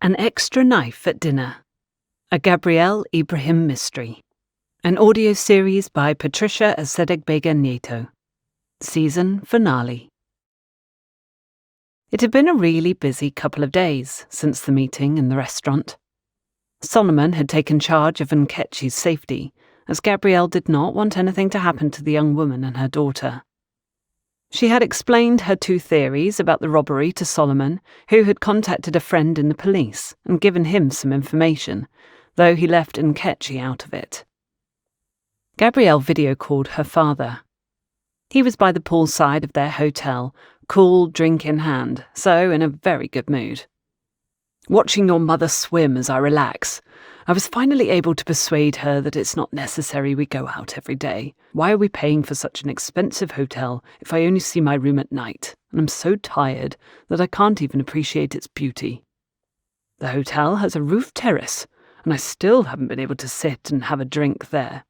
An Extra Knife at Dinner, a Gabrielle Ibrahim mystery. An audio series by Patricia Asedegbega Nieto. Season finale. It had been a really busy couple of days since the meeting in the restaurant. Solomon had taken charge of Nkechi's safety, as Gabrielle did not want anything to happen to the young woman and her daughter. She had explained her two theories about the robbery to Solomon, who had contacted a friend in the police and given him some information, though he left Nkechi out of it. Gabrielle video-called her father. He was by the poolside of their hotel, cool drink in hand, so in a very good mood. "Watching your mother swim as I relax. I was finally able to persuade her that it's not necessary we go out every day. Why are we paying for such an expensive hotel if I only see my room at night, and I'm so tired that I can't even appreciate its beauty? The hotel has a roof terrace, and I still haven't been able to sit and have a drink there.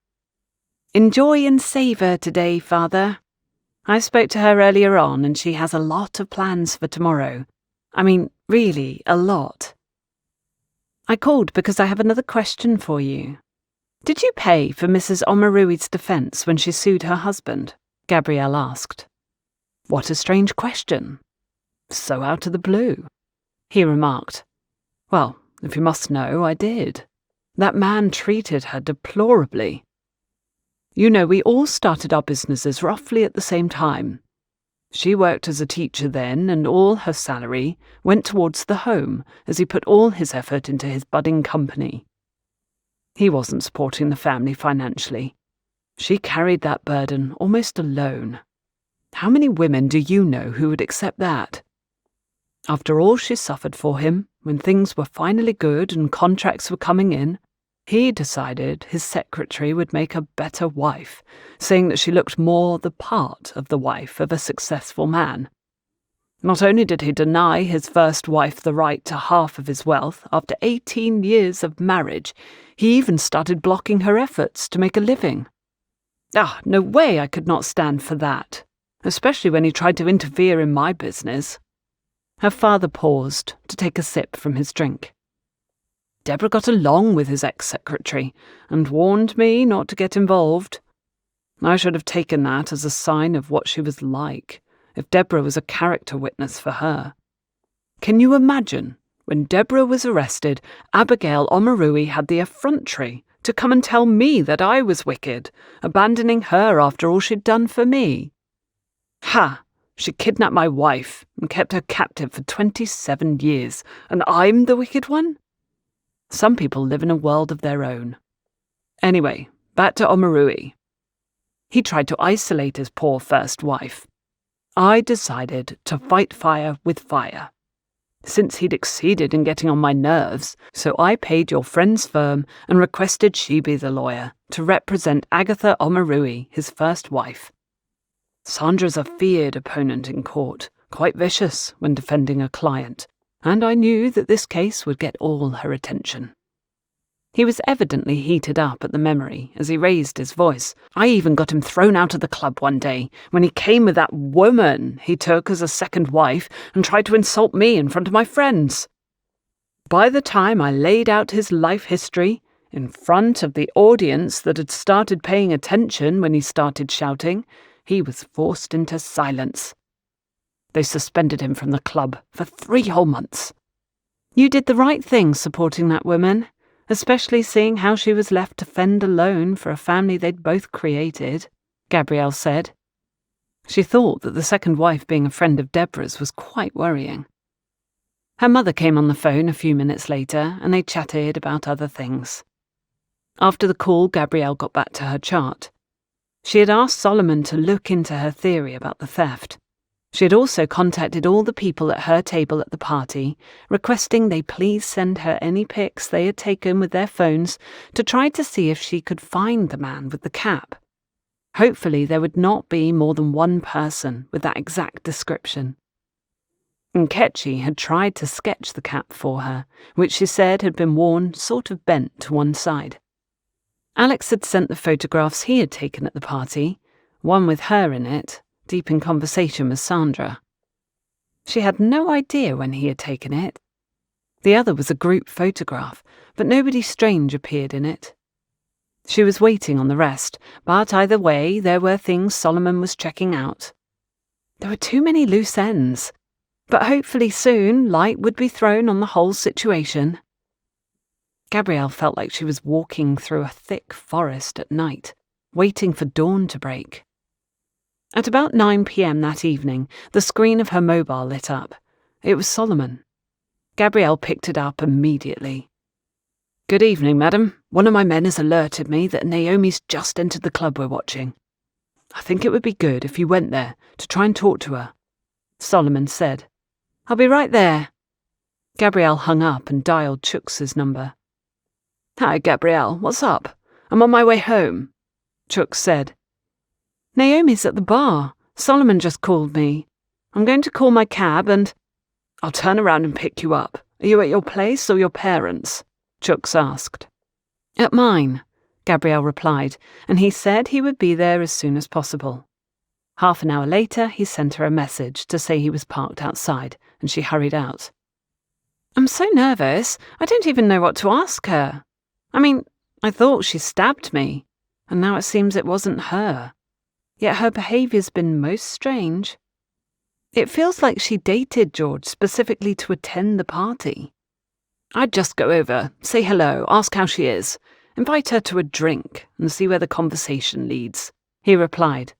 Enjoy and savour today, Father. I spoke to her earlier on, and she has a lot of plans for tomorrow. I mean, really, a lot. I called because I have another question for you. Did you pay for Mrs. Omarui's defence when she sued her husband?" Gabrielle asked. "What a strange question. So out of the blue," he remarked. "Well, if you must know, I did. That man treated her deplorably. You know, we all started our businesses roughly at the same time. She worked as a teacher then, and all her salary went towards the home as he put all his effort into his budding company. He wasn't supporting the family financially. She carried that burden almost alone. How many women do you know who would accept that? After all she suffered for him, when things were finally good and contracts were coming in, he decided his secretary would make a better wife, saying that she looked more the part of the wife of a successful man. Not only did he deny his first wife the right to half of his wealth after 18 years of marriage, he even started blocking her efforts to make a living. No way I could not stand for that, especially when he tried to interfere in my business." Her father paused to take a sip from his drink. "Deborah got along with his ex-secretary and warned me not to get involved. I should have taken that as a sign of what she was like, if Deborah was a character witness for her. Can you imagine, when Deborah was arrested, Abigail Omarui had the effrontery to come and tell me that I was wicked, abandoning her after all she'd done for me? Ha! She kidnapped my wife and kept her captive for 27 years, and I'm the wicked one? Some people live in a world of their own. Anyway, back to Omarui. He tried to isolate his poor first wife. I decided to fight fire with fire. Since he'd exceeded in getting on my nerves, so I paid your friend's firm and requested she be the lawyer to represent Agatha Omarui, his first wife. Sandra's a feared opponent in court, quite vicious when defending a client, and I knew that this case would get all her attention." He was evidently heated up at the memory as he raised his voice. "I even got him thrown out of the club one day when he came with that woman he took as a second wife and tried to insult me in front of my friends. By the time I laid out his life history, in front of the audience that had started paying attention when he started shouting, he was forced into silence. They suspended him from the club for 3 whole months. You did the right thing supporting that woman, especially seeing how she was left to fend alone for a family they'd both created," Gabrielle said. She thought that the second wife being a friend of Deborah's was quite worrying. Her mother came on the phone a few minutes later, and they chatted about other things. After the call, Gabrielle got back to her chart. She had asked Solomon to look into her theory about the theft. She had also contacted all the people at her table at the party, requesting they please send her any pics they had taken with their phones to try to see if she could find the man with the cap. Hopefully there would not be more than one person with that exact description. Nkechi had tried to sketch the cap for her, which she said had been worn sort of bent to one side. Alex had sent the photographs he had taken at the party, one with her in it, deep in conversation with Sandra. She had no idea when he had taken it. The other was a group photograph, but nobody strange appeared in it. She was waiting on the rest, but either way there were things Solomon was checking out. There were too many loose ends, but hopefully soon light would be thrown on the whole situation. Gabrielle felt like she was walking through a thick forest at night, waiting for dawn to break. At about 9 p.m. that evening, the screen of her mobile lit up. It was Solomon. Gabrielle picked it up immediately. "Good evening, madam. One of my men has alerted me that Naomi's just entered the club we're watching. I think it would be good if you went there to try and talk to her," Solomon said. "I'll be right there." Gabrielle hung up and dialed Chucks's number. "Hi, Gabrielle. What's up? I'm on my way home," Chuck said. "Naomi's at the bar. Solomon just called me. I'm going to call my cab and—" "I'll turn around and pick you up. Are you at your place or your parents'?" Chucks asked. "At mine," Gabrielle replied, and he said he would be there as soon as possible. Half an hour later, he sent her a message to say he was parked outside, and she hurried out. "I'm so nervous, I don't even know what to ask her. I thought she stabbed me, and now it seems it wasn't her. Yet her behaviour's been most strange. It feels like she dated George specifically to attend the party. I'd just go over, say hello, ask how she is, invite her to a drink, and see where the conversation leads," he replied.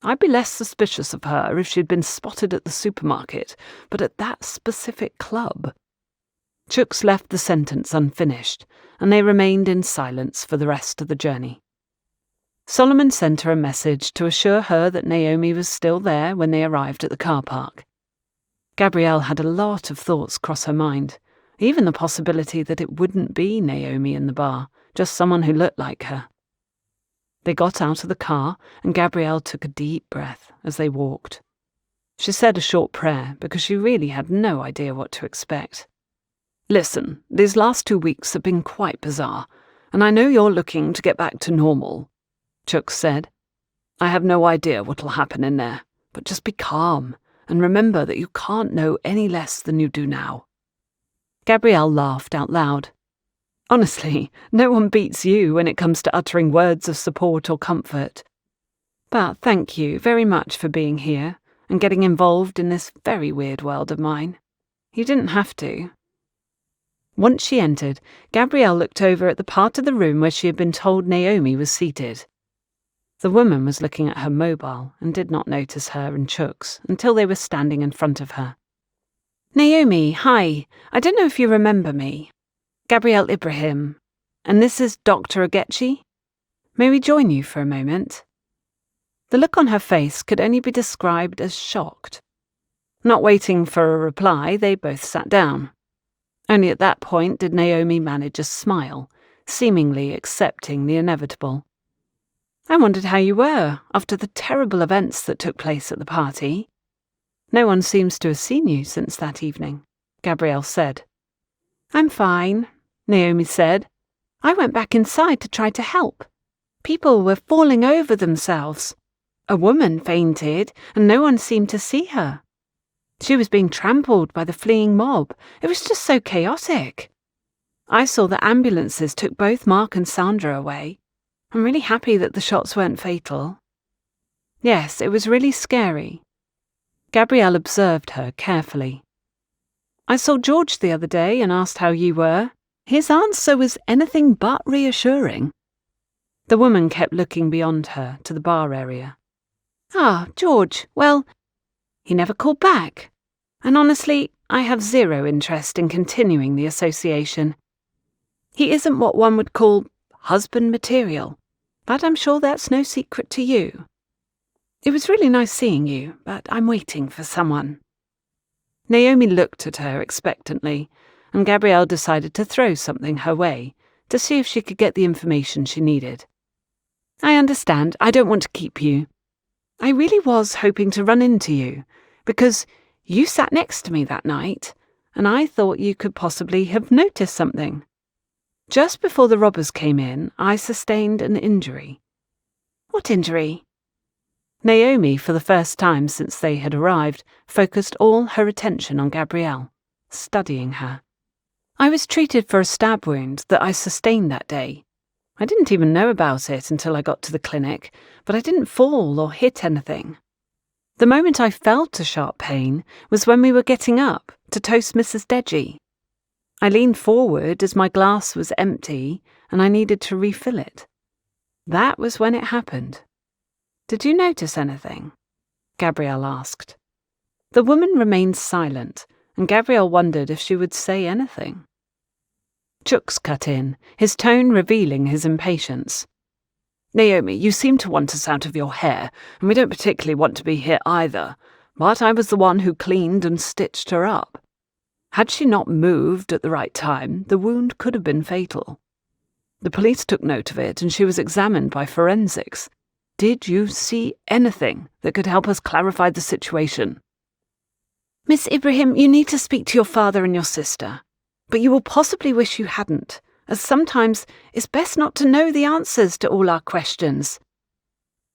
"I'd be less suspicious of her if she'd been spotted at the supermarket, but at that specific club." Chucks left the sentence unfinished, and they remained in silence for the rest of the journey. Solomon sent her a message to assure her that Naomi was still there when they arrived at the car park. Gabrielle had a lot of thoughts cross her mind, even the possibility that it wouldn't be Naomi in the bar, just someone who looked like her. They got out of the car, and Gabrielle took a deep breath as they walked. She said a short prayer because she really had no idea what to expect. "Listen, these last 2 weeks have been quite bizarre, and I know you're looking to get back to normal," Chuck said. "I have no idea what'll happen in there, but just be calm, and remember that you can't know any less than you do now." Gabrielle laughed out loud. "Honestly, no one beats you when it comes to uttering words of support or comfort. But thank you very much for being here and getting involved in this very weird world of mine. You didn't have to." Once she entered, Gabrielle looked over at the part of the room where she had been told Naomi was seated. The woman was looking at her mobile and did not notice her and Chucks until they were standing in front of her. "Naomi, hi. I don't know if you remember me. Gabrielle Ibrahim. And this is Dr. Ogechi. May we join you for a moment?" The look on her face could only be described as shocked. Not waiting for a reply, they both sat down. Only at that point did Naomi manage a smile, seemingly accepting the inevitable. "I wondered how you were, after the terrible events that took place at the party. No one seems to have seen you since that evening," Gabrielle said. "I'm fine," Naomi said. "I went back inside to try to help. People were falling over themselves. A woman fainted, and no one seemed to see her. She was being trampled by the fleeing mob. It was just so chaotic. I saw that ambulances took both Mark and Sandra away. I'm really happy that the shots weren't fatal. Yes, it was really scary." Gabrielle observed her carefully. "I saw George the other day and asked how you were. His answer was anything but reassuring." The woman kept looking beyond her to the bar area. "Ah, George, well, he never called back. And honestly, I have zero interest in continuing the association. He isn't what one would call husband material, but I'm sure that's no secret to you. It was really nice seeing you, but I'm waiting for someone." Naomi looked at her expectantly, and Gabrielle decided to throw something her way to see if she could get the information she needed. "I understand. I don't want to keep you. I really was hoping to run into you, because you sat next to me that night, and I thought you could possibly have noticed something. Just before the robbers came in, I sustained an injury." "What injury?" Naomi, for the first time since they had arrived, focused all her attention on Gabrielle, studying her. I was treated for a stab wound that I sustained that day. I didn't even know about it until I got to the clinic, but I didn't fall or hit anything. The moment I felt a sharp pain was when we were getting up to toast Mrs. Deji. I leaned forward as my glass was empty and I needed to refill it. That was when it happened. Did you notice anything? Gabrielle asked. The woman remained silent, and Gabrielle wondered if she would say anything. Chooks cut in, his tone revealing his impatience. Naomi, you seem to want us out of your hair, and we don't particularly want to be here either, but I was the one who cleaned and stitched her up. Had she not moved at the right time, the wound could have been fatal. The police took note of it, and she was examined by forensics. Did you see anything that could help us clarify the situation? Miss Ibrahim, you need to speak to your father and your sister, but you will possibly wish you hadn't, as sometimes it's best not to know the answers to all our questions.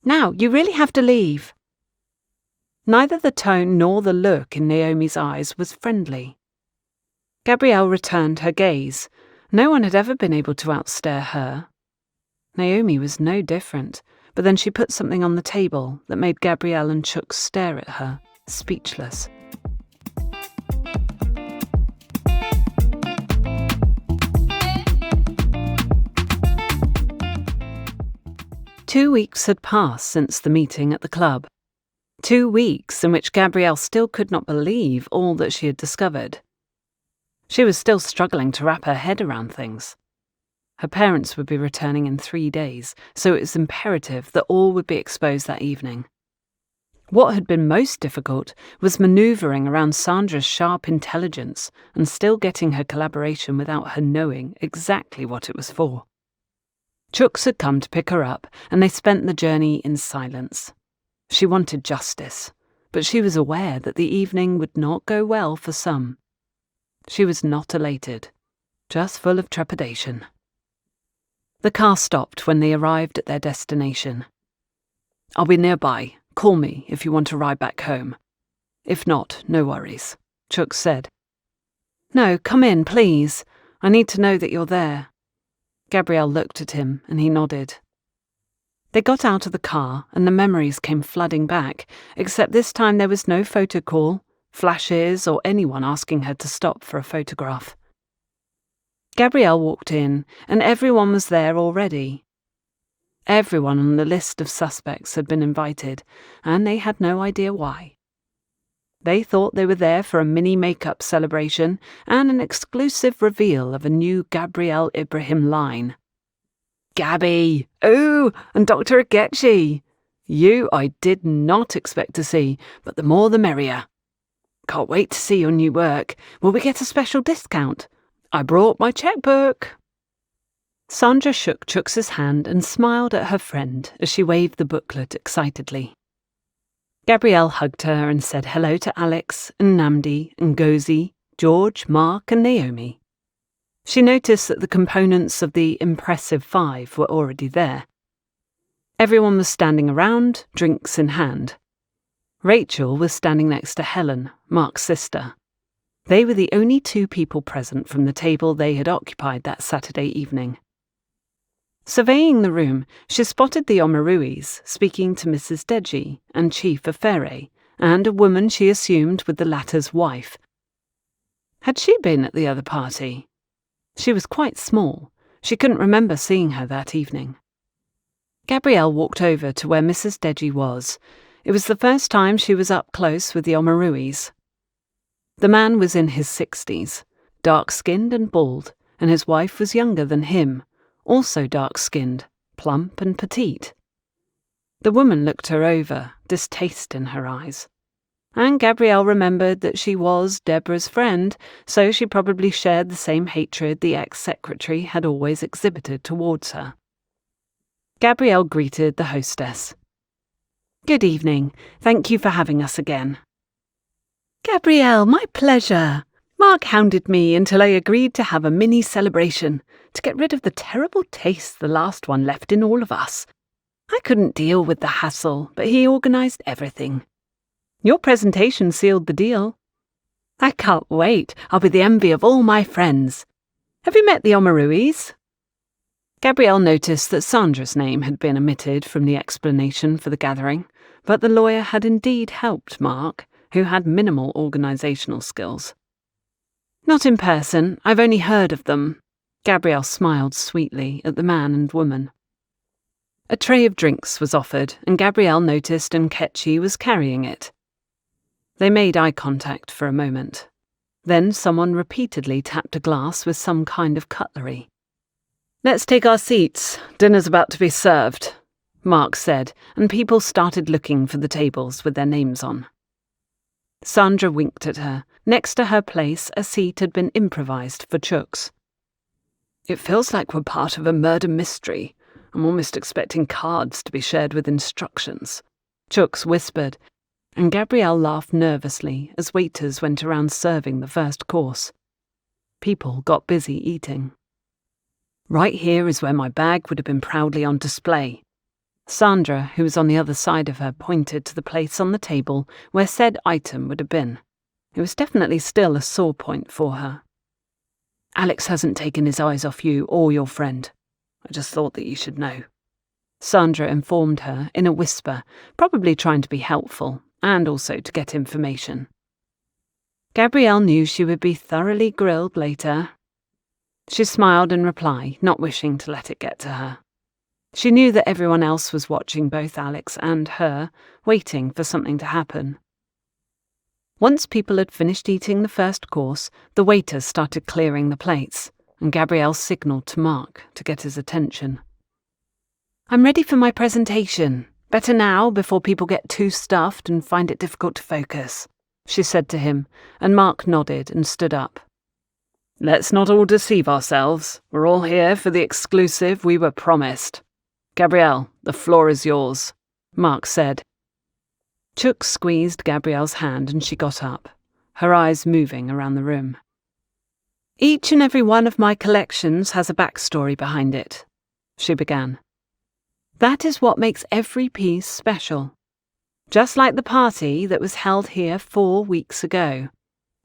Now, you really have to leave. Neither the tone nor the look in Naomi's eyes was friendly. Gabrielle returned her gaze. No one had ever been able to outstare her. Naomi was no different, but then she put something on the table that made Gabrielle and Chooks stare at her, speechless. Two weeks had passed since the meeting at the club. 2 weeks in which Gabrielle still could not believe all that she had discovered. She was still struggling to wrap her head around things. Her parents would be returning in 3 days, so it was imperative that all would be exposed that evening. What had been most difficult was manoeuvring around Sandra's sharp intelligence and still getting her collaboration without her knowing exactly what it was for. Chooks had come to pick her up, and they spent the journey in silence. She wanted justice, but she was aware that the evening would not go well for some. She was not elated, just full of trepidation. The car stopped when they arrived at their destination. I'll be nearby. Call me if you want to ride back home. If not, no worries, Chooks said. No, come in, please. I need to know that you're there. Gabrielle looked at him, and he nodded. They got out of the car, and the memories came flooding back, except this time there was no photo call, flashes, or anyone asking her to stop for a photograph. Gabrielle walked in, and everyone was there already. Everyone on the list of suspects had been invited, and they had no idea why. They thought they were there for a mini makeup celebration and an exclusive reveal of a new Gabrielle Ibrahim line. Gabby! Oh, and Dr. Agechi! You I did not expect to see, but the more the merrier. Can't wait to see your new work. Will we get a special discount? I brought my checkbook. Sandra shook Chooks's hand and smiled at her friend as she waved the booklet excitedly. Gabrielle hugged her and said hello to Alex and Namdi and Gozi, George, Mark and Naomi. She noticed that the components of the impressive 5 were already there. Everyone was standing around, drinks in hand. Rachel was standing next to Helen, Mark's sister. They were the only 2 people present from the table they had occupied that Saturday evening. Surveying the room, she spotted the Omaruis speaking to Mrs. Deji and Chief Afere, and a woman she assumed with the latter's wife. Had she been at the other party? She was quite small. She couldn't remember seeing her that evening. Gabrielle walked over to where Mrs. Deji was. It was the first time she was up close with the Omaruis. The man was in his 60s, dark-skinned and bald, and his wife was younger than him, also dark-skinned, plump and petite. The woman looked her over, distaste in her eyes. And Gabrielle remembered that she was Deborah's friend, so she probably shared the same hatred the ex-secretary had always exhibited towards her. Gabrielle greeted the hostess. Good evening. Thank you for having us again. Gabrielle, my pleasure. Mark hounded me until I agreed to have a mini celebration to get rid of the terrible taste the last one left in all of us. I couldn't deal with the hassle, but he organised everything. Your presentation sealed the deal. I can't wait. I'll be the envy of all my friends. Have you met the Omaruis? Gabrielle noticed that Sandra's name had been omitted from the explanation for the gathering, but the lawyer had indeed helped Mark, who had minimal organisational skills. Not in person, I've only heard of them. Gabrielle smiled sweetly at the man and woman. A tray of drinks was offered, and Gabrielle noticed Nkechi was carrying it. They made eye contact for a moment. Then someone repeatedly tapped a glass with some kind of cutlery. Let's take our seats. Dinner's about to be served, Mark said, and people started looking for the tables with their names on. Sandra winked at her. Next to her place, a seat had been improvised for Chooks. It feels like we're part of a murder mystery. I'm almost expecting cards to be shared with instructions, Chooks whispered, and Gabrielle laughed nervously as waiters went around serving the first course. People got busy eating. Right here is where my bag would have been proudly on display. Sandra, who was on the other side of her, pointed to the place on the table where said item would have been. It was definitely still a sore point for her. Alex hasn't taken his eyes off you or your friend. I just thought that you should know. Sandra informed her in a whisper, probably trying to be helpful and also to get information. Gabrielle knew she would be thoroughly grilled later. She smiled in reply, not wishing to let it get to her. She knew that everyone else was watching both Alex and her, waiting for something to happen. Once people had finished eating the first course, the waiters started clearing the plates, and Gabrielle signalled to Mark to get his attention. I'm ready for my presentation. Better now, before people get too stuffed and find it difficult to focus, she said to him, and Mark nodded and stood up. Let's not all deceive ourselves. We're all here for the exclusive we were promised. Gabrielle, the floor is yours, Mark said. Chooks squeezed Gabrielle's hand and she got up, her eyes moving around the room. Each and every one of my collections has a backstory behind it, she began. That is what makes every piece special. Just like the party that was held here 4 weeks ago,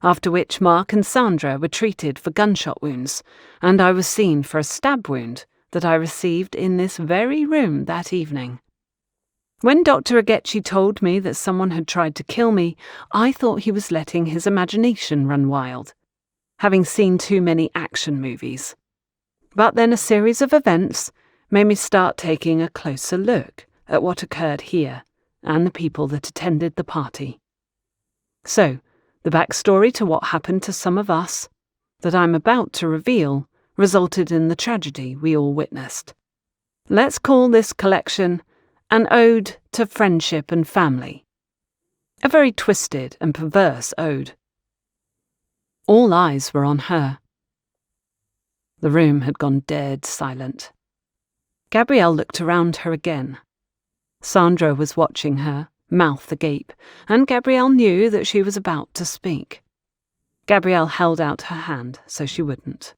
after which Mark and Sandra were treated for gunshot wounds, and I was seen for a stab wound that I received in this very room that evening. When Dr. Agechi told me that someone had tried to kill me, I thought he was letting his imagination run wild, having seen too many action movies. But then a series of events made me start taking a closer look at what occurred here and the people that attended the party. So, the backstory to what happened to some of us, that I'm about to reveal, resulted in the tragedy we all witnessed. Let's call this collection an ode to friendship and family. A very twisted and perverse ode. All eyes were on her. The room had gone dead silent. Gabrielle looked around her again. Sandra was watching her, mouth agape, and Gabrielle knew that she was about to speak. Gabrielle held out her hand so she wouldn't.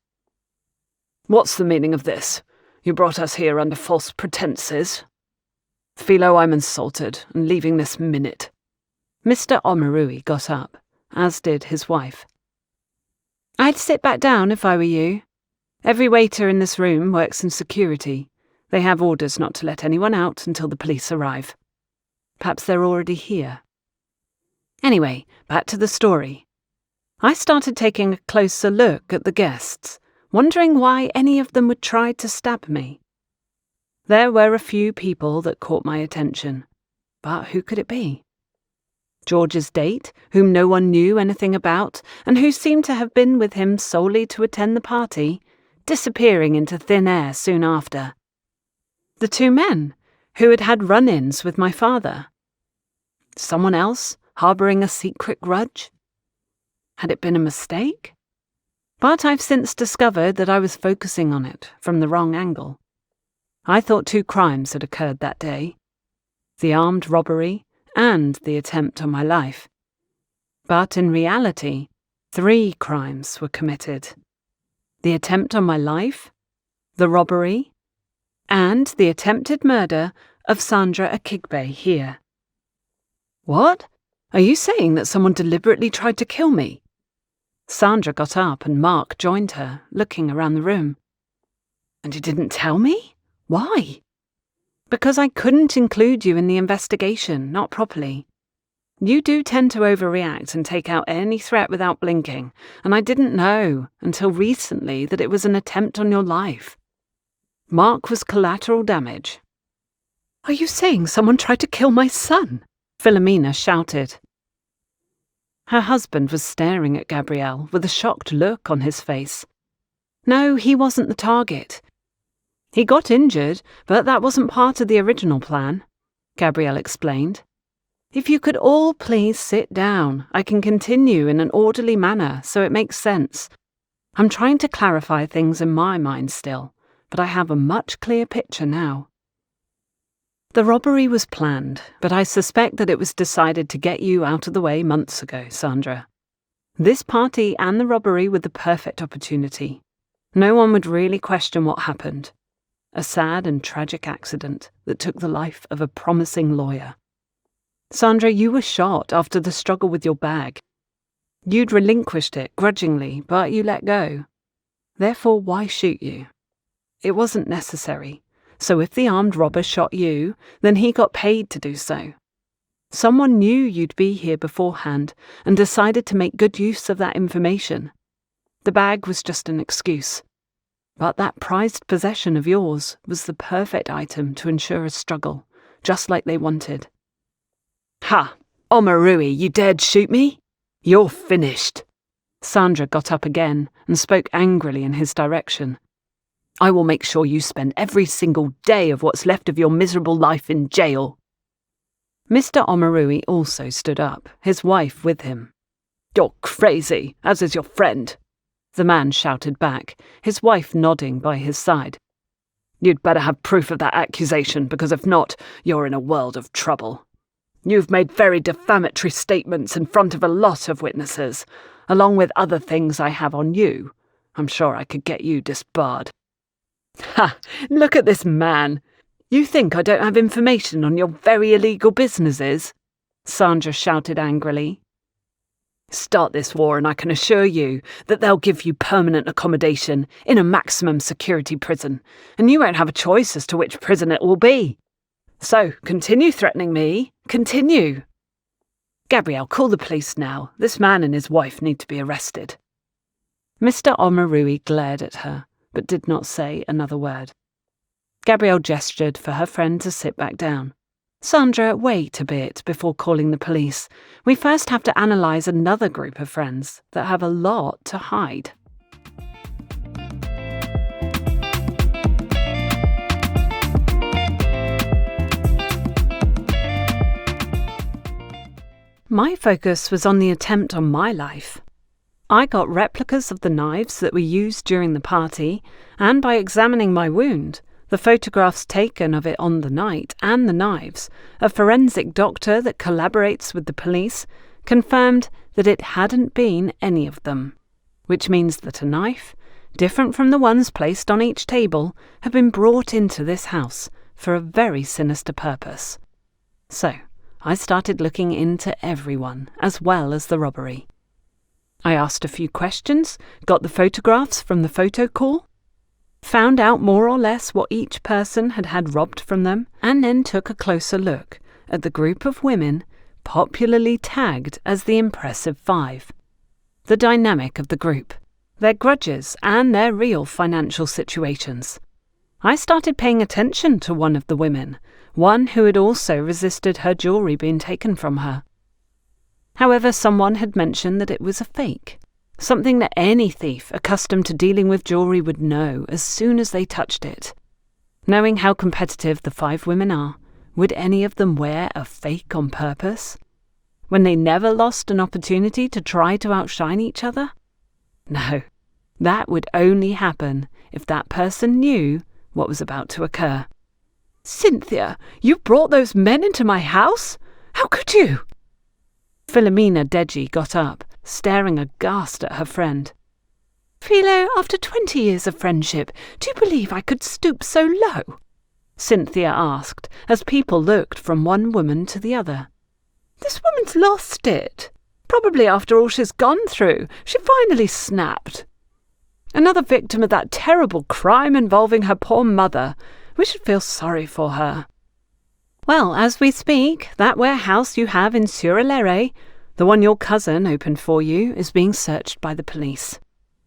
What's the meaning of this? You brought us here under false pretenses. Philo, I'm insulted and leaving this minute. Mr. Omarui got up, as did his wife. I'd sit back down if I were you. Every waiter in this room works in security. They have orders not to let anyone out until the police arrive. Perhaps they're already here. Anyway, back to the story. I started taking a closer look at the guests, wondering why any of them would try to stab me. There were a few people that caught my attention, but who could it be? George's date, whom no one knew anything about, and who seemed to have been with him solely to attend the party, disappearing into thin air soon after. The 2 men, who had had run-ins with my father. Someone else, harbouring a secret grudge? Had it been a mistake? But I've since discovered that I was focusing on it from the wrong angle. I thought 2 crimes had occurred that day. The armed robbery and the attempt on my life. But in reality, 3 crimes were committed. The attempt on my life, the robbery, and the attempted murder of Sandra Akigbe here. What? Are you saying that someone deliberately tried to kill me? Sandra got up and Mark joined her, looking around the room. "And you didn't tell me? Why?" "Because I couldn't include you in the investigation, not properly. You do tend to overreact and take out any threat without blinking, and I didn't know, until recently, that it was an attempt on your life. Mark was collateral damage." "Are you saying someone tried to kill my son?" Philomena shouted. Her husband was staring at Gabrielle with a shocked look on his face. "No, he wasn't the target. He got injured, but that wasn't part of the original plan," Gabrielle explained. "If you could all please sit down, I can continue in an orderly manner so it makes sense. I'm trying to clarify things in my mind still, but I have a much clearer picture now. The robbery was planned, but I suspect that it was decided to get you out of the way months ago, Sandra. This party and the robbery were the perfect opportunity. No one would really question what happened. A sad and tragic accident that took the life of a promising lawyer. Sandra, you were shot after the struggle with your bag. You'd relinquished it grudgingly, but you let go. Therefore, why shoot you? It wasn't necessary. So if the armed robber shot you, then he got paid to do so. Someone knew you'd be here beforehand and decided to make good use of that information. The bag was just an excuse. But that prized possession of yours was the perfect item to ensure a struggle, just like they wanted. "Ha! Omarui, you dared shoot me? You're finished." Sandra got up again and spoke angrily in his direction. "I will make sure you spend every single day of what's left of your miserable life in jail." Mr. Omarui also stood up, his wife with him. "You're crazy, as is your friend," the man shouted back, his wife nodding by his side. "You'd better have proof of that accusation, because if not, you're in a world of trouble. You've made very defamatory statements in front of a lot of witnesses, along with other things I have on you. I'm sure I could get you disbarred." "Ha! Look at this man. You think I don't have information on your very illegal businesses?" Sandra shouted angrily. "Start this war and I can assure you that they'll give you permanent accommodation in a maximum security prison, and you won't have a choice as to which prison it will be. So, continue threatening me. Continue. Gabrielle, call the police now. This man and his wife need to be arrested." Mr. Omarui glared at her, but did not say another word. Gabrielle gestured for her friend to sit back down. "Sandra, wait a bit before calling the police. We first have to analyse another group of friends that have a lot to hide." My focus was on the attempt on my life. I got replicas of the knives that were used during the party, and by examining my wound, the photographs taken of it on the night, and the knives, a forensic doctor that collaborates with the police confirmed that it hadn't been any of them, which means that a knife, different from the ones placed on each table, had been brought into this house for a very sinister purpose. So, I started looking into everyone, as well as the robbery. I asked a few questions, got the photographs from the photo call, found out more or less what each person had had robbed from them, and then took a closer look at the group of women popularly tagged as the Impressive Five. The dynamic of the group, their grudges, and their real financial situations. I started paying attention to one of the women, one who had also resisted her jewellery being taken from her. However, someone had mentioned that it was a fake, something that any thief accustomed to dealing with jewellery would know as soon as they touched it. Knowing how competitive the five women are, would any of them wear a fake on purpose? When they never lost an opportunity to try to outshine each other? No, that would only happen if that person knew what was about to occur. "Cynthia, you brought those men into my house? How could you?" Philomena Deji got up, staring aghast at her friend. "Philo, after 20 years of friendship, do you believe I could stoop so low?" Cynthia asked, as people looked from one woman to the other. "This woman's lost it. Probably after all she's gone through, she finally snapped. Another victim of that terrible crime involving her poor mother. We should feel sorry for her. Well, as we speak, that warehouse you have in Sur-Lere, the one your cousin opened for you, is being searched by the police,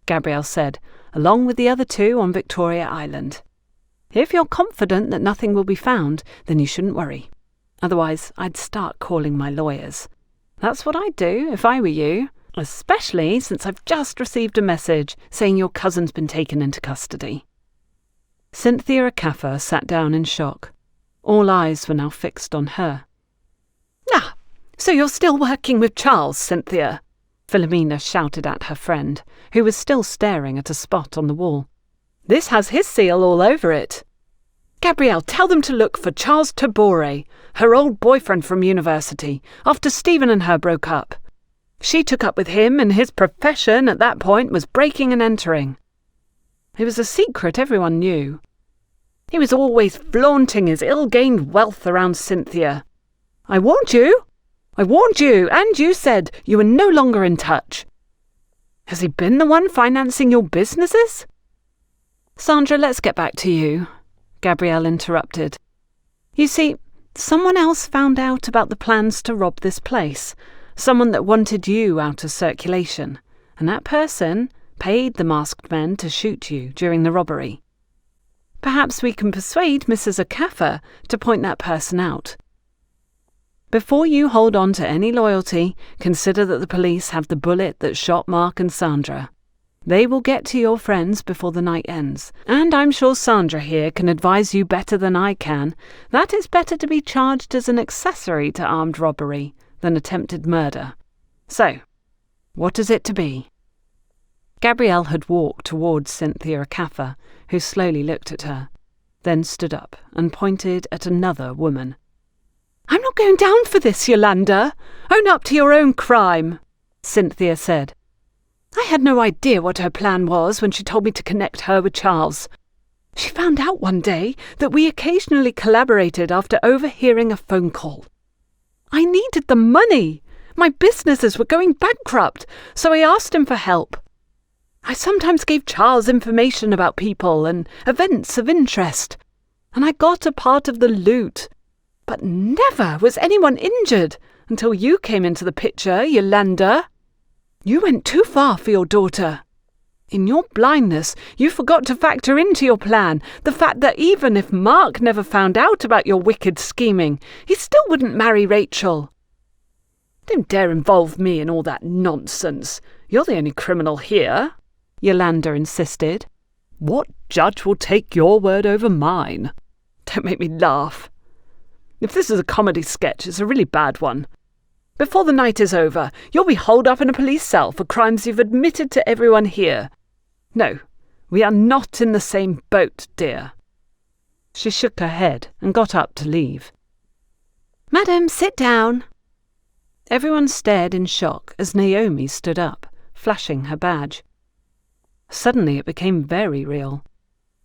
Gabrielle said, along with the other two on Victoria Island. If you're confident that nothing will be found, then you shouldn't worry. Otherwise, I'd start calling my lawyers. That's what I'd do if I were you, especially since I've just received a message saying your cousin's been taken into custody. Cynthia Akafa sat down in shock. All eyes were now fixed on her. "Ah, so you're still working with Charles, Cynthia?" Philomena shouted at her friend, who was still staring at a spot on the wall. "This has his seal all over it." "Gabrielle, tell them to look for Charles Tabore, her old boyfriend from university, after Stephen and her broke up. She took up with him, and his profession at that point was breaking and entering. It was a secret everyone knew. He was always flaunting his ill-gained wealth around Cynthia. I warned you, and you said you were no longer in touch. Has he been the one financing your businesses?" "Sandra, let's get back to you," Gabrielle interrupted. "You see, someone else found out about the plans to rob this place, someone that wanted you out of circulation, and that person paid the masked men to shoot you during the robbery. Perhaps we can persuade Mrs. Akafa to point that person out. Before you hold on to any loyalty, consider that the police have the bullet that shot Mark and Sandra. They will get to your friends before the night ends, and I'm sure Sandra here can advise you better than I can that it's better to be charged as an accessory to armed robbery than attempted murder. So, what is it to be?" Gabrielle had walked towards Cynthia Akafa, who slowly looked at her, then stood up and pointed at another woman. "I'm not going down for this, Yolanda. Own up to your own crime," Cynthia said. "I had no idea what her plan was when she told me to connect her with Charles. She found out one day that we occasionally collaborated after overhearing a phone call. I needed the money. My businesses were going bankrupt, so I asked him for help. I sometimes gave Charles information about people and events of interest, and I got a part of the loot. But never was anyone injured until you came into the picture, Yolanda. You went too far for your daughter. In your blindness, you forgot to factor into your plan the fact that even if Mark never found out about your wicked scheming, he still wouldn't marry Rachel. Don't dare involve me in all that nonsense. You're the only criminal here," Yolanda insisted. "What judge will take your word over mine? Don't make me laugh. If this is a comedy sketch, it's a really bad one. Before the night is over, you'll be holed up in a police cell for crimes you've admitted to everyone here. No, we are not in the same boat, dear." She shook her head and got up to leave. "Madam, sit down." Everyone stared in shock as Naomi stood up, flashing her badge. Suddenly it became very real.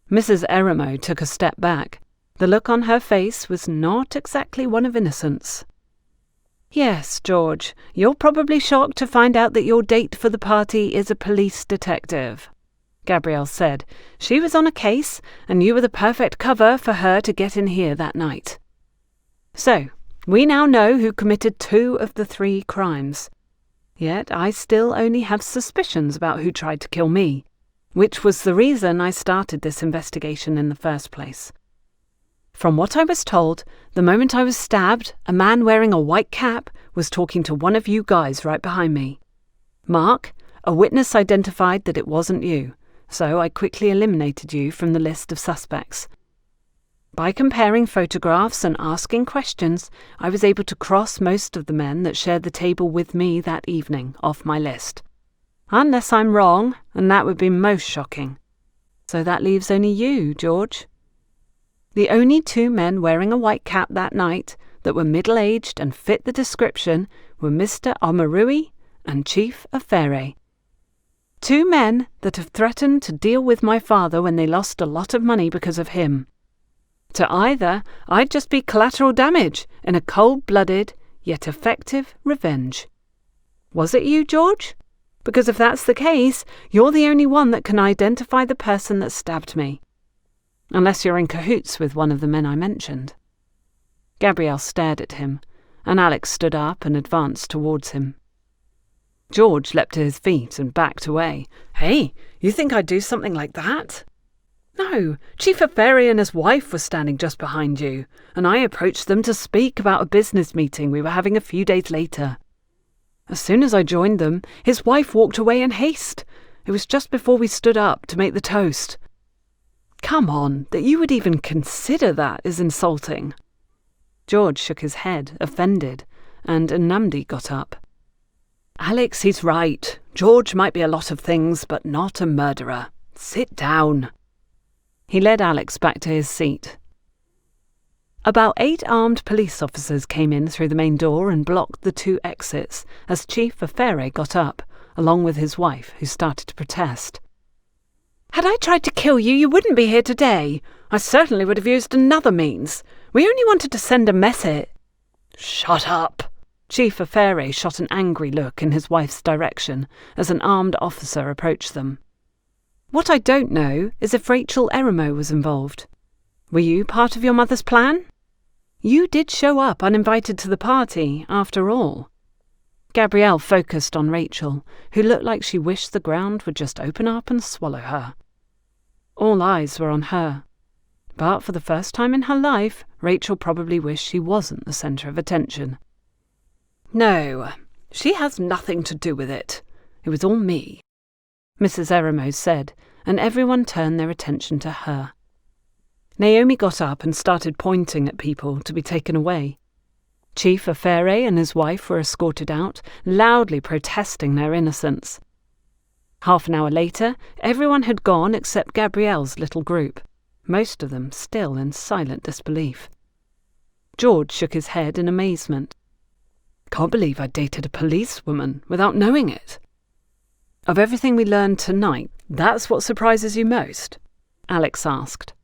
Mrs. Eremo took a step back. The look on her face was not exactly one of innocence. "Yes, George, you're probably shocked to find out that your date for the party is a police detective," Gabrielle said. "She was on a case, and you were the perfect cover for her to get in here that night. So, we now know who committed 2 of the 3 crimes. Yet I still only have suspicions about who tried to kill me, which was the reason I started this investigation in the first place. From what I was told, the moment I was stabbed, a man wearing a white cap was talking to one of you guys right behind me. Mark, a witness identified that it wasn't you, so I quickly eliminated you from the list of suspects. By comparing photographs and asking questions, I was able to cross most of the men that shared the table with me that evening off my list. Unless I'm wrong, and that would be most shocking. So that leaves only you, George. The only 2 men wearing a white cap that night that were middle-aged and fit the description were Mr. Omarui and Chief Afere. 2 men that have threatened to deal with my father when they lost a lot of money because of him. To either, I'd just be collateral damage in a cold-blooded, yet effective revenge. Was it you, George? Because if that's the case, you're the only one that can identify the person that stabbed me. Unless you're in cahoots with one of the men I mentioned." Gabrielle stared at him, and Alex stood up and advanced towards him. George leapt to his feet and backed away. "Hey, you think I'd do something like that?" "No, Chief Aferi and his wife were standing just behind you, and I approached them to speak about a business meeting we were having a few days later. As soon as I joined them, his wife walked away in haste. It was just before we stood up to make the toast." "Come on, that you would even consider that is insulting." George shook his head, offended, and Nnamdi got up. "Alex, he's right. George might be a lot of things, but not a murderer. Sit down." He led Alex back to his seat. About 8 armed police officers came in through the main door and blocked the 2 exits as Chief Aferi got up, along with his wife, who started to protest. "Had I tried to kill you, you wouldn't be here today. I certainly would have used another means. We only wanted to send a message." "Shut up!" Chief Aferi shot an angry look in his wife's direction as an armed officer approached them. "What I don't know is if Rachel Eremo was involved. Were you part of your mother's plan? You did show up uninvited to the party, after all." Gabrielle focused on Rachel, who looked like she wished the ground would just open up and swallow her. All eyes were on her. But for the first time in her life, Rachel probably wished she wasn't the centre of attention. "No, she has nothing to do with it. It was all me," Mrs. Eremo said, and everyone turned their attention to her. Naomi got up and started pointing at people to be taken away. Chief Aferi and his wife were escorted out, loudly protesting their innocence. Half an hour later, everyone had gone except Gabrielle's little group, most of them still in silent disbelief. George shook his head in amazement. "Can't believe I dated a policewoman without knowing it." "Of everything we learned tonight, that's what surprises you most?" Alex asked.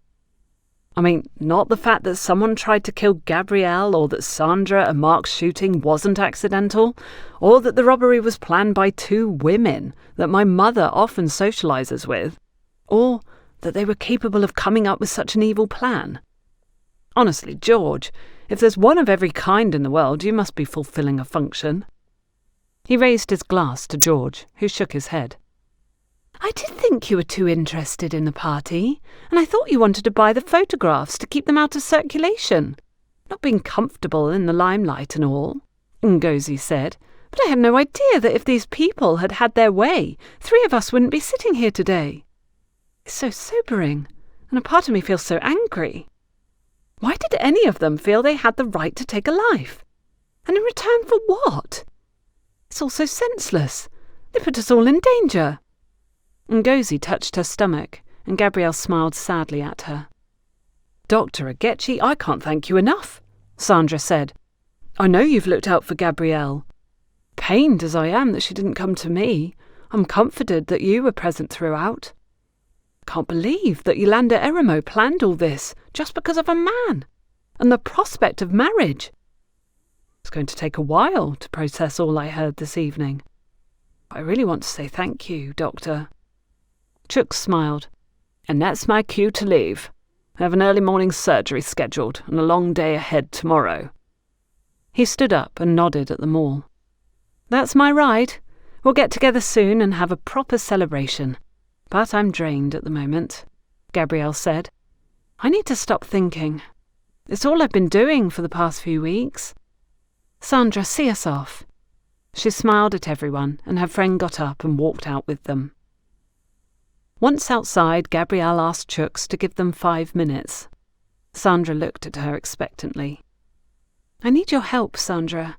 "I mean, not the fact that someone tried to kill Gabrielle, or that Sandra and Mark's shooting wasn't accidental, or that the robbery was planned by 2 women that my mother often socializes with, or that they were capable of coming up with such an evil plan. Honestly, George, if there's one of every kind in the world, you must be fulfilling a function." He raised his glass to George, who shook his head. "I did think you were too interested in the party, and I thought you wanted to buy the photographs to keep them out of circulation. Not being comfortable in the limelight and all," Ngozi said, "but I had no idea that if these people had had their way, 3 of us wouldn't be sitting here today. It's so sobering, and a part of me feels so angry. Why did any of them feel they had the right to take a life? And in return for what? It's all so senseless. They put us all in danger." Ngozi touched her stomach, and Gabrielle smiled sadly at her. "Dr. Agechi, I can't thank you enough," Sandra said. "I know you've looked out for Gabrielle. Pained as I am that she didn't come to me, I'm comforted that you were present throughout. Can't believe that Yolanda Eremo planned all this just because of a man, and the prospect of marriage. It's going to take a while to process all I heard this evening. I really want to say thank you, Doctor." Chook smiled. "And that's my cue to leave. I have an early morning surgery scheduled and a long day ahead tomorrow." He stood up and nodded at them all. "That's my ride. We'll get together soon and have a proper celebration. But I'm drained at the moment," Gabrielle said. "I need to stop thinking. It's all I've been doing for the past few weeks. Sandra, see us off." She smiled at everyone, and her friend got up and walked out with them. Once outside, Gabrielle asked Chooks to give them 5 minutes. Sandra looked at her expectantly. "I need your help, Sandra.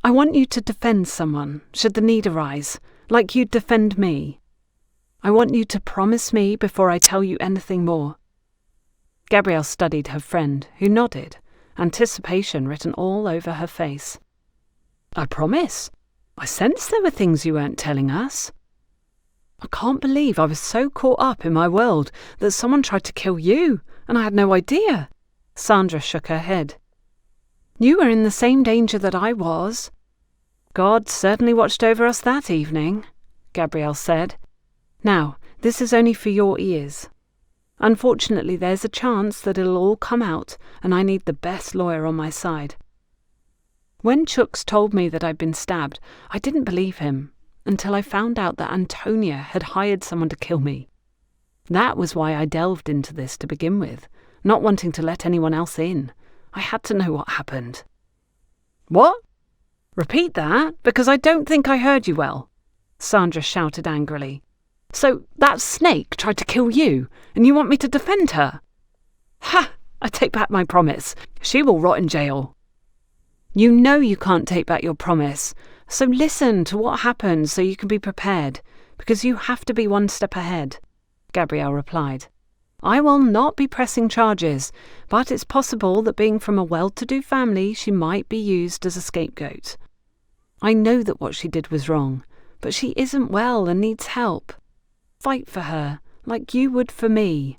I want you to defend someone, should the need arise, like you'd defend me. I want you to promise me before I tell you anything more." Gabrielle studied her friend, who nodded, anticipation written all over her face. "I promise. I sensed there were things you weren't telling us. I can't believe I was so caught up in my world that someone tried to kill you, and I had no idea." Sandra shook her head. "You were in the same danger that I was." God certainly watched over us that evening, Gabrielle said. Now, this is only for your ears. Unfortunately, there's a chance that it'll all come out, and I need the best lawyer on my side. When Chooks told me that I'd been stabbed, I didn't believe him, until I found out that Antonia had hired someone to kill me. That was why I delved into this to begin with, not wanting to let anyone else in. I had to know what happened. What? Repeat that, because I don't think I heard you well, Sandra shouted angrily. So that snake tried to kill you, and you want me to defend her? Ha! I take back my promise. She will rot in jail. You know you can't take back your promise, so listen to what happened so you can be prepared, because you have to be one step ahead, Gabrielle replied. I will not be pressing charges, but it's possible that being from a well-to-do family, she might be used as a scapegoat. I know that what she did was wrong, but she isn't well and needs help. Fight for her, like you would for me.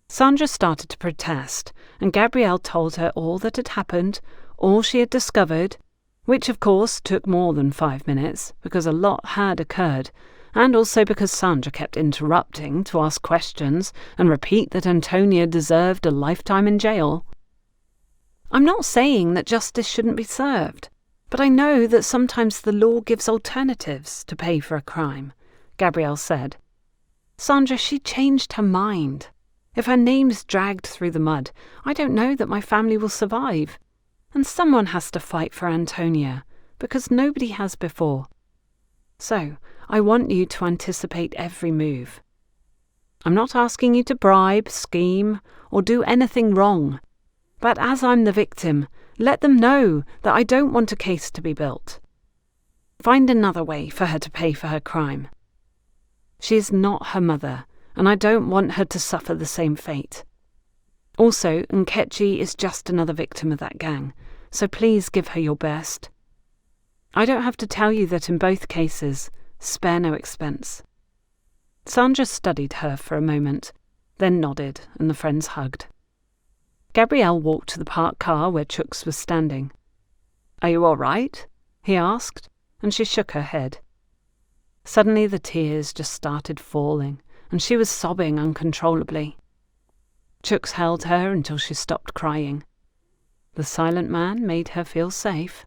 Sandra started to protest, and Gabrielle told her all that had happened, all she had discovered, which of course took more than 5 minutes, because a lot had occurred, and also because Sandra kept interrupting to ask questions and repeat that Antonia deserved a lifetime in jail. I'm not saying that justice shouldn't be served, but I know that sometimes the law gives alternatives to pay for a crime, Gabrielle said. Sandra, she changed her mind. If her name's dragged through the mud, I don't know that my family will survive. And someone has to fight for Antonia, because nobody has before. So, I want you to anticipate every move. I'm not asking you to bribe, scheme, or do anything wrong. But as I'm the victim, let them know that I don't want a case to be built. Find another way for her to pay for her crime. She is not her mother, and I don't want her to suffer the same fate. Also, Nkechi is just another victim of that gang, so please give her your best. I don't have to tell you that in both cases, spare no expense. Sandra studied her for a moment, then nodded, and the friends hugged. Gabrielle walked to the parked car where Chooks was standing. Are you all right? He asked, and she shook her head. Suddenly the tears just started falling, and she was sobbing uncontrollably. Chooks held her until she stopped crying. The silent man made her feel safe.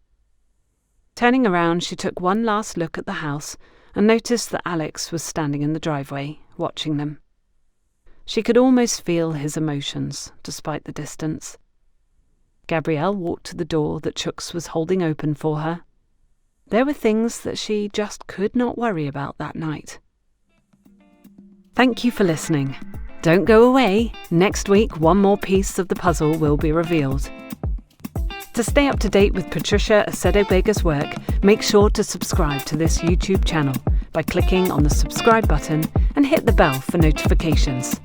Turning around, she took one last look at the house and noticed that Alex was standing in the driveway, watching them. She could almost feel his emotions, despite the distance. Gabrielle walked to the door that Chooks was holding open for her. There were things that she just could not worry about that night. Thank you for listening. Don't go away. Next week, one more piece of the puzzle will be revealed. To stay up to date with Patricia Asedegbega's work, make sure to subscribe to this YouTube channel by clicking on the subscribe button and hit the bell for notifications.